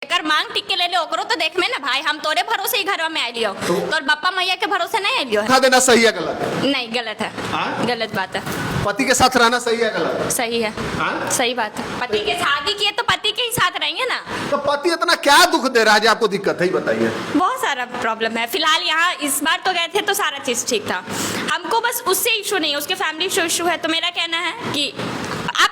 कर मांग टिक के ले लो ओकरो तो देख में ना भाई, हम तोरे भरोसे ही घर में आइलियो, तोर बप्पा मैया के भरोसे नहीं आइलियो। धोखा देना सही है गलत? नहीं गलत है। हाँ? गलत बात है। पति के साथ रहना सही है गलत? सही है। हाँ? सही बात है। पति के शादी किए तो पति के ही साथ रहेंगे ना। तो पति इतना क्या दुख दे रहा है जो आपको दिक्कत है, ही बताइए। बहुत सारा प्रॉब्लम है। फिलहाल यहाँ इस बार तो गए थे तो सारा चीज ठीक था, हमको बस उससे इशू नहीं है, उसके फैमिली इशू है। तो मेरा कहना है कि आप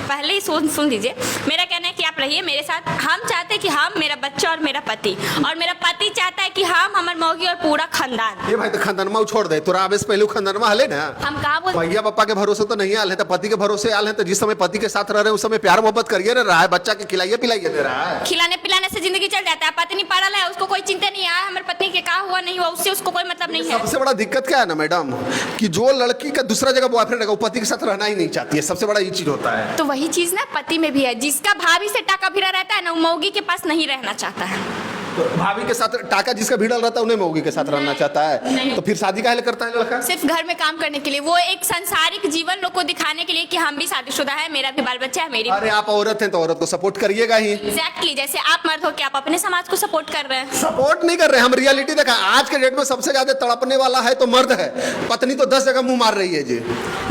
पहले ही सुन लीजिए, मेरा कहना है कि आप रहिए मेरे साथ। हम चाहते हैं कि हम, मेरा बच्चा और मेरा पति, और मेरा पति चाहता है कि हम, हमारे मौगी और पूरा खानदान। ये भाई तो खानदानमा छोड़ दे, तोरा आवे से पहले खानदानमा हले ना। हम कहाँ बोल भैया पापा के भरोसे तो नहीं आल है, तो पति के भरोसे आल है। तो जिस समय पति के साथ रह रहे हैं उस समय प्यार मोहब्बत करिए रहा है, बच्चा के खिलाइए पिलाइए दे रहा है। खिलाने पिलाने से जिंदगी चल जाता है। पत्नी पड़ल है, उसको कोई चिंता नहीं है हमारे पत्नी के का हुआ नहीं हुआ, उससे उसको कोई मतलब नहीं है। सबसे बड़ा दिक्कत क्या है ना मैडम, कि जो लड़की का दूसरा जगह बॉयफ्रेंड है वो पति के साथ रहना ही नहीं चाहती है। सबसे बड़ा ये चीज होता है। तो वही चीज ना पति में भी है, जिसका भाभी से टाका भिड़ा रहता है ना, वो मौगी के पास नहीं रहना चाहता है। तो भाभी के साथ टाका जिसका भिड़ल रहता है उन्हें मौगी के साथ रहना चाहता है। तो फिर शादी काहे करता है लड़का? सिर्फ घर में काम करने के लिए, वो एक सांसारिक जीवन लोग को दिखाने के लिए कि हम भी शादीशुदा है, मेरा भी बाल बच्चा है, मेरी। अरे आप औरत हैं तो औरत को सपोर्ट करिएगा ही। एग्जैक्टली, जैसे आप मर्द हो कि आप अपने समाज को सपोर्ट कर रहे हैं। सपोर्ट नहीं कर रहे, हम रियलिटी देखा। आज के डेट में सबसे ज्यादा तड़पने वाला है तो मर्द है। पत्नी तो 10 जगह मुंह मार रही है जी।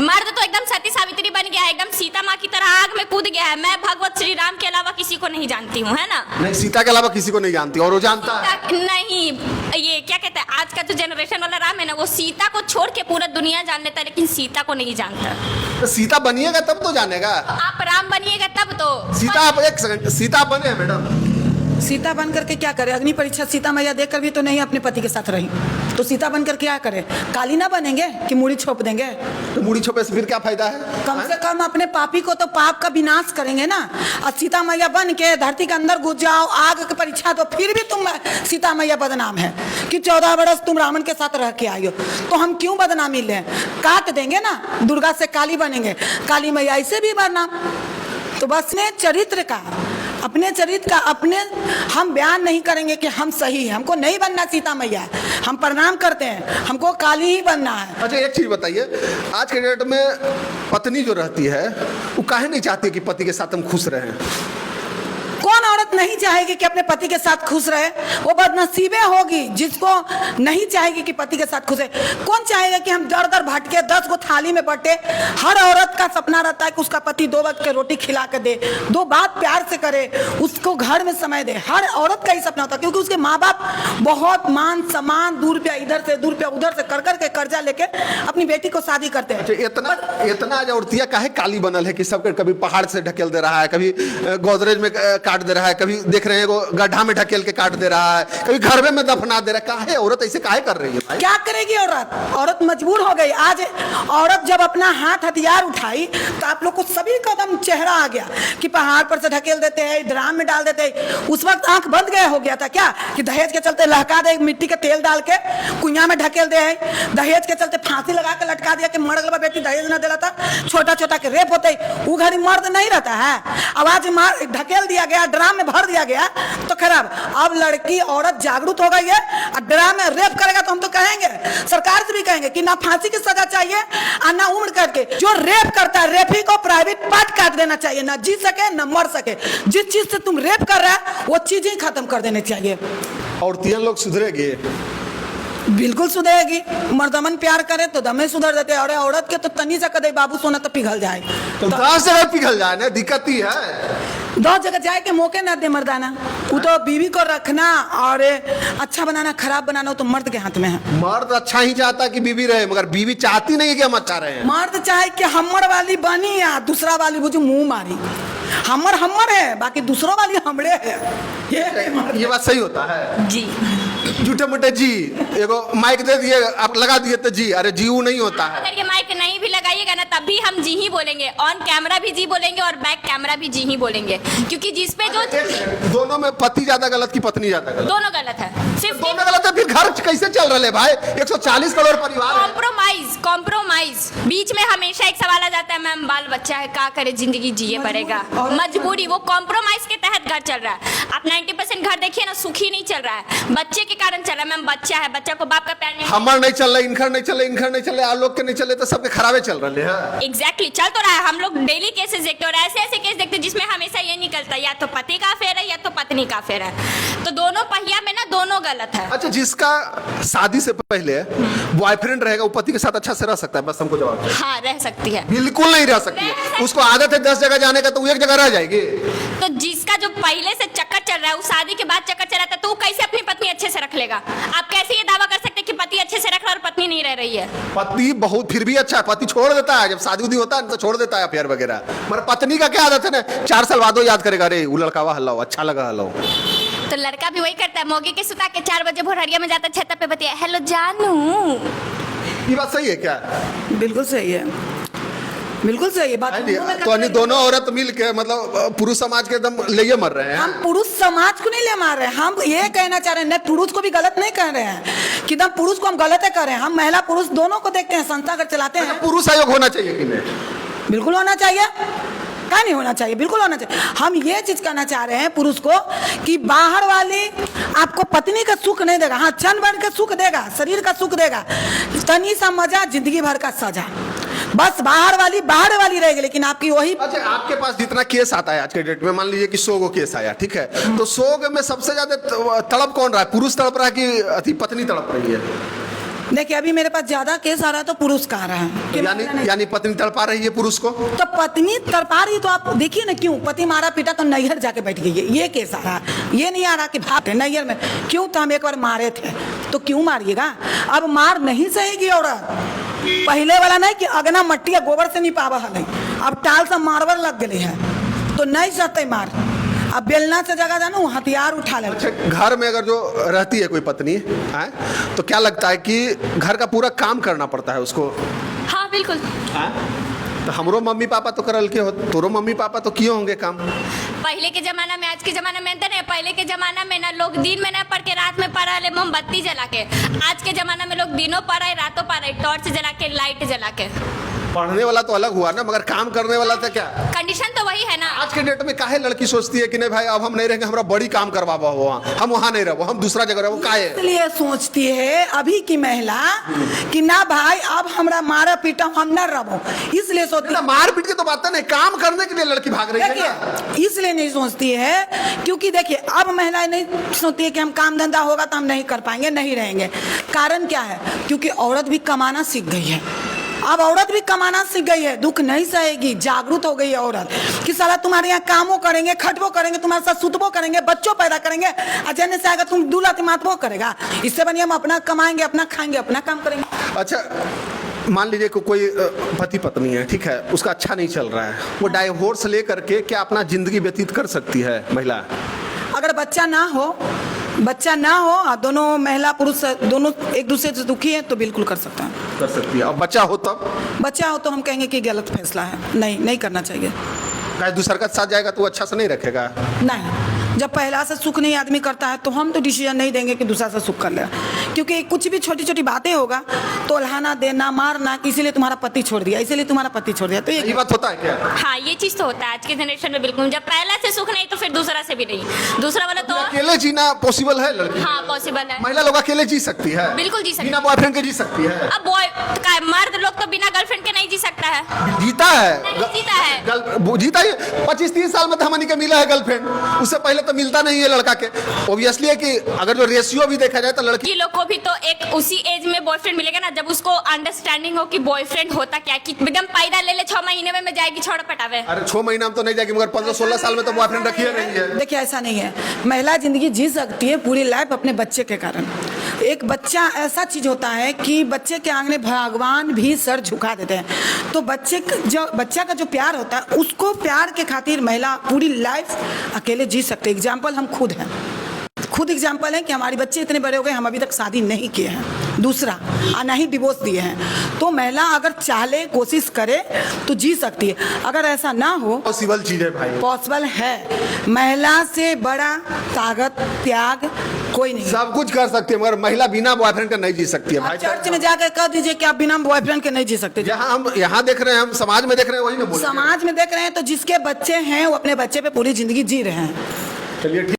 मर्द तो एकदम सती सावित्री बन गया है, एकदम सीता माँ की तरह आग में कूद गया है। मैं भगवत श्री राम के अलावा किसी को नहीं जानती हूँ, है ना। नहीं, सीता के अलावा किसी को नहीं जानती, और वो जानता है। नहीं, ये क्या कहते हैं, आज का जो जनरेशन वाला राम है ना, वो सीता को छोड़ के पूरा दुनिया जान लेता है, लेकिन सीता को नहीं जानता। तो सीता बनिएगा तब तो जानेगा। आप राम बनिएगा तब तो। सीता आप एक सेकंड, सीता बने हैं मैडम। सीता बन करके क्या करे? अग्नि परीक्षा सीता मैया देकर भी तो नहीं अपने पति के साथ रही, तो सीता बनकर क्या करे? काली ना बनेंगे कि मूड़ी छोप देंगे? तो मूड़ी छोपे से फिर क्या फायदा है? कम से कम अपने पापी को तो पाप का विनाश करेंगे ना। और सीता मैया बन के धरती के अंदर घुस जाओ, आग की परीक्षा, तो फिर भी तुम सीता मैया बदनाम है कि 14 वर्ष तुम रावण के साथ रह के आई हो। तो हम क्यों बदनामी लें? काट देंगे ना, दुर्गा से काली बनेंगे, काली मैया ऐसे भी बदनाम। तो बस ने चरित्र का, अपने चरित्र का अपने हम बयान नहीं करेंगे कि हम सही हैं। हमको नहीं बनना सीता मैया, हम प्रणाम करते हैं, हमको काली ही बनना है। अच्छा एक चीज बताइए, आज के डेट में पत्नी जो रहती है वो काहे नहीं चाहती कि पति के साथ हम खुश रहें? कौन औरत नहीं चाहेगी कि अपने पति के साथ खुश रहे? वो बदनसीबे होगी जिसको नहीं चाहेगी कि पति के साथ खुश रहे। कौन चाहेगा कि हम दर दर भटके, 10 को थाली में बटे? हर औरत का सपना रहता है कि उसका पति 2 वक्त के रोटी खिला के दे, 2 बात प्यार से करे, उसको घर में समय दे। हर औरत का ही सपना होता है, क्योंकि उसके माँ बाप बहुत मान सम्मान, 2 रुपया इधर से 2 रुपया उधर से कर करके कर्जा लेके अपनी बेटी को शादी करते हैं। अच्छा, इतना औरतिया काहे काली बनल है कि सबके कभी पहाड़ से ढकेल दे रहा है, कभी गोदरेज में काट दे रहा है, कभी देख रहे हैं वो गड्ढा में ढकेल के काट दे रहा है, कभी घर में दफना दे रहा है। काहे औरत ऐसे काहे कर रही है भाई? क्या करेगी औरत? औरत मजबूर हो गई। आज औरत जब अपना हाथ हथियार उठाई तो आप लोग को सभी का एकदम चेहरा आ गया कि पहाड़ पर से ढकेल देते हैं, ड्राम में डाल देते हैं। उस वक्त आंख बंद गया हो गया था क्या कि दहेज के चलते लहका दे, मिट्टी का तेल डाल के कुइया में ढकेल दे, दहेज के चलते फांसी लगा के लटका दिया कि मर गया बेटी दहेज न देला था, छोटा छोटा के रेप होते। वो घड़ी मर्द नहीं रहता है, आवाज मार ढकेल दिया गया, ड्राम में भर दिया गया तो खराब। अब लड़की औरत जागरूक हो गई है, और ड्राम में रेप करेगा तो हम तो कहेंगे, सरकार से भी कहेंगे कि ना फांसी की सजा चाहिए और ना उम्र करके। जो रेप करता है रेपी को प्राइवेट पार्ट काट देना चाहिए, ना जी सके ना मर सके। जिस चीज से तुम रेप कर रहा है वो चीज ही खत्म कर देनी चाहिए। और 3 लोग सुधरेंगे? बिल्कुल सुधरेगी। मर्दमन प्यार करे तो दमे सुधर देते। और औरत के तो तनी से कदे बाबू सोना तो पिघल जाए, तो 10 जगह पिघल जाए ना, दिक्कत ही है। 2 जगह जाए के मौके ना दे मर्दाना। वो तो बीवी को रखना और अच्छा बनाना खराब बनाना वो तो मर्द के हाथ में है। मर्द अच्छा ही चाहता कि बीवी रहे, मगर बीवी चाहती नहीं है कि हम अच्छा रहे। मर्द चाहे कि हमर वाली बनी या दूसरा वाली बुझू मुंह मारी। हमर है, बाकी दूसरों वाली हमरे है। ये बात सही होता है जी। झूठे मोटे जी, एगो माइक दे दिए, आप लगा दिए तो जी, अरे जी वो नहीं होता है। अगर ये माइक नहीं भी लगाइएगा ना तब भी हम जी ही बोलेंगे, ऑन कैमरा भी जी बोलेंगे और बैक कैमरा भी जी ही बोलेंगे, क्योंकि जिसपे जो दोनों में पति ज्यादा गलत की पत्नी ज्यादा गलत? दोनों गलत है। सिर्फ दोनों गलत है, फिर घर कैसे चल रहे भाई? 140 करोड़ परिवार है। कॉम्प्रोमाइज बीच में हमेशा एक सवाल आ जाता है, मैम बाल बच्चा है, क्या करे, जिंदगी जिए पड़ेगा, मजबूरी। वो कॉम्प्रोमाइज के तहत घर चल रहा है। आप 90% घर देखिए ना, सुखी नहीं चल रहा है, बच्चे के कारण चल रहा है। मैम बच्चा है, बच्चा को बाप का प्यार नहीं, हमार नहीं चल रहा, इनखर नहीं चल रहा, इनखर नहीं चल रहा, आप लोग के नहीं चले तो सबके खराबे चल रहे हैं। एग्जैक्टली चल तो रहा है। हम लोग डेली केसेस देखते हैं और ऐसे ऐसे केस देखते हैं जिसमें हमेशा ये निकलता है या तो पति का अफेयर है या तो पत्नी का अफेयर है। तो दोनों पहिया में ना दोनों गलत है। अच्छा, जिसका शादी से पहले बॉयफ्रेंड रहेगा वो पति के साथ अच्छा से रह सकता है? बस हमको जवाब दो। हाँ, रह सकती है। बिल्कुल नहीं रह सकती है। उसको आदत है 10 जगह जाने का, तो वो एक जगह रह जाएगी। तो जिसका जो पहले से चक्कर चल रहा है, उस शादी के बाद चक्कर चल रहा था, तो वो कैसे अपनी पत्नी अच्छे से रख लेगा? आप कैसे ये दावा कर सकते हैं कि पति अच्छे से रख रहा है और पत्नी नहीं रह रही है? पति बहुत फिर भी अच्छा है, पति छोड़ देता है जब शादी उदी होता है तो छोड़ देता है अफेयर वगैरह। मगर पत्नी का क्या आदत है ना, 4 साल बाद याद करेगा, अरे वो लड़कावा हल्ला अच्छा लगा हल्ला। तो लड़का भी वही करता है, मोगी के सुता के 4 बजे भोरहरिया में जाता, छत पे बतिया, हेलो जानू। ये बात सही है क्या? बिल्कुल सही है, बिल्कुल सही है बात। तो अन्य दोनों औरत मिल के मतलब पुरुष समाज के एकदम ले मर रहे हैं। हम पुरुष समाज को नहीं ले मार रहे हैं, हम ये कहना चाह रहे हैं, नहीं पुरुष को भी गलत नहीं कह रहे हैं कि एकदम पुरुष को हम गलत है कर रहे हैं। हम महिला पुरुष दोनों को देखते हैं, संस्था अगर चलाते हैं। पुरुष आयोग होना चाहिए कि नहीं? बिल्कुल होना चाहिए, क्या नहीं होना चाहिए, बिल्कुल होना चाहिए। हम ये चीज कहना चाह रहे हैं पुरुष को कि बाहर वाली आपको पत्नी का सुख नहीं देगा, हाँ क्षण भर का सुख देगा, शरीर का सुख देगा, तनी सा मजा, जिंदगी भर का सजा। बस बाहर वाली रहेगी, लेकिन आपकी वही। अच्छा, आपके पास जितना केस आता है आज के डेट में, मान लीजिए कि 100 गो केस आया, ठीक है, तो 100 में सबसे ज्यादा तड़प कौन रहा है? पुरुष तड़प रहा है कि पत्नी तड़प रही है? देखिए अभी मेरे पास ज्यादा केस आ रहा है तो पुरुष का आ रहा है। यानी पत्नी तड़पा रही है पुरुष को? तो पत्नी तड़पा रही, तो आप देखिए ना, क्यों पति मारा पीटा तो नैहर जाके बैठ गई है, ये केस आ रहा है। ये नहीं आ रहा कि भाग नैहर में, क्यों? तो हम एक बार मारे थे, तो क्यों मारिएगा? अब मार नहीं सहेगी औरत। पहले वाला नहीं कि अगना मट्टी या गोबर से नहीं पावा है, नहीं, अब टाल से मार्बल लग गए हैं तो नहीं सहते मार। अब बेलना से जगह जानो हथियार उठा ले। अच्छा, घर में अगर जो रहती है कोई पत्नी है तो क्या लगता है कि घर का पूरा काम करना पड़ता है उसको? हाँ बिल्कुल। तो हमरो मम्मी पापा तो करल के हो, तोरो मम्मी पापा तो किए होंगे काम। पहले के जमाना में, आज के जमाना में अंतर है। पहले के जमाना में ना लोग दिन में ना पढ़ के रात में पढ़ रहे मोमबत्ती जला के। आज के जमाना में लोग दिनों पढ़ रहे, रातों पढ़ रहे, टॉर्च जला के, लाइट जला के। पढ़ने वाला तो अलग हुआ ना, मगर काम करने वाला तो क्या? कंडीशन तो वही है ना। आज के डेट में काहे लड़की सोचती है कि नहीं भाई अब हम नहीं रहेंगे, हमारा बड़ी काम करवाबो, वहाँ हम वहाँ नहीं रहो, हम दूसरा जगह रहो, काहे? इसलिए सोचती है अभी की महिला कि ना भाई अब हमरा मारा पीटा हम न रहो, इसलिए सोचती है। मार पीट के तो बात नहीं, काम करने के लिए लड़की भाग रही है ना। इसलिए नहीं सोचती है क्योंकि देखिए अब महिलाएं नहीं सोचती है कि हम काम धंधा होगा तो हम नहीं कर पाएंगे, नहीं रहेंगे। कारण क्या है? क्योंकि औरत भी कमाना सीख गई है। अब औरत भी कमाना सीख गई है, दुख नहीं सहेगी, जागरूक हो गई है औरत कि साला तुम्हारे यहाँ कामों करेंगे, खटबो करेंगे, तुम्हारे साथ सुतबो करेंगे, बच्चों पैदा करेंगे, अचानक से आएगा तुम दूल्हा तिमातबो करेगा। इससे बढ़िया हम अपना कमाएंगे, अपना खाएंगे, अपना काम करेंगे। अच्छा, मान लीजिए कोई पति पत्नी है, ठीक है, उसका अच्छा नहीं चल रहा है, वो डाइवोर्स लेकर के क्या अपना जिंदगी व्यतीत कर सकती है महिला? अगर बच्चा ना हो और दोनों महिला पुरुष दोनों एक दूसरे से दुखी है तो बिल्कुल कर सकता है, कर सकती है। और बच्चा हो तब? बच्चा हो तो हम कहेंगे कि गलत फैसला है, नहीं करना चाहिए। दूसरा का साथ जाएगा तो वो अच्छा से नहीं रखेगा। नहीं, जब पहला से सुख नहीं आदमी करता है तो हम तो डिसीजन नहीं देंगे कि दूसरा से सुख कर ले, क्योंकि कुछ भी छोटी छोटी बातें होगा तो लहाना देना, मारना, इसीलिए तुम्हारा पति छोड़ दिया, इसीलिए तुम्हारा पति छोड़ दिया, तो ये बात होता है क्या? हाँ, ये चीज तो होता है आज के जनरेशन में। बिल्कुल, जब पहला से सुख नहीं तो फिर दूसरा से भी नहीं। दूसरा वाला तो अकेले जीना पॉसिबल है लड़की? हाँ पॉसिबल है। महिला लोग अकेले जी सकती है? बिल्कुल जी सकती है, बिना बॉयफ्रेंड के जी सकती है। अब मर्द लोग तो बिना गर्लफ्रेंड के नहीं जी सकता है। जीता है, नहीं जीता है, जीता ही 25-30 साल में तो हमनी के मिला है गर्लफ्रेंड, उससे पहले तो मिलता नहीं है लड़का के। ऑब्वियसली है कि अगर जो रेशियो भी देखा जाए तो लड़की लोग को भी तो एक उसी एज में बॉयफ्रेंड मिलेगा ना जब उसको अंडरस्टैंडिंग हो कि बॉयफ्रेंड होता क्या, कि एकदम पैदा ले ले 6 महीने में जाएगी छोड़ पटावे। अरे 6 महीना में तो नहीं जाएगी, मगर 15-16 साल में तो बॉयफ्रेंड रखी है नहीं है। देखिए ऐसा नहीं है, महिला जिंदगी जी सकती है पूरी लाइफ अपने बच्चे के कारण। एक बच्चा ऐसा चीज होता है कि बच्चे के आंगने भगवान भी सर झुका देते हैं, तो बच्चा का जो प्यार होता है उसको प्यार के खातिर महिला पूरी लाइफ अकेले जी सकते। एग्जाम्पल हम खुद एग्जाम्पल है कि हमारे बच्चे इतने बड़े हो गए, हम अभी तक शादी नहीं किए हैं, दूसरा ना ही डिवोर्स दिए हैं। तो महिला अगर चाहे, कोशिश करे तो जी सकती है। अगर ऐसा ना हो, पॉसिबल चीज है भाई, पॉसिबल है। महिला से बड़ा ताकत, त्याग कोई नहीं। सब कुछ कर सकती है मगर महिला बिना बॉयफ्रेंड का नहीं जी सकती है आप भाई। चर्च में जाकर कह दीजिए कि आप बिना बॉयफ्रेंड के नहीं जी सकते। जहाँ हम यहाँ देख रहे हैं, हम समाज में देख रहे हैं, वही ना बोल रहे हैं। समाज में देख रहे हैं तो जिसके बच्चे हैं वो अपने बच्चे पे पूरी जिंदगी जी रहे हैं। चलिए ठीक।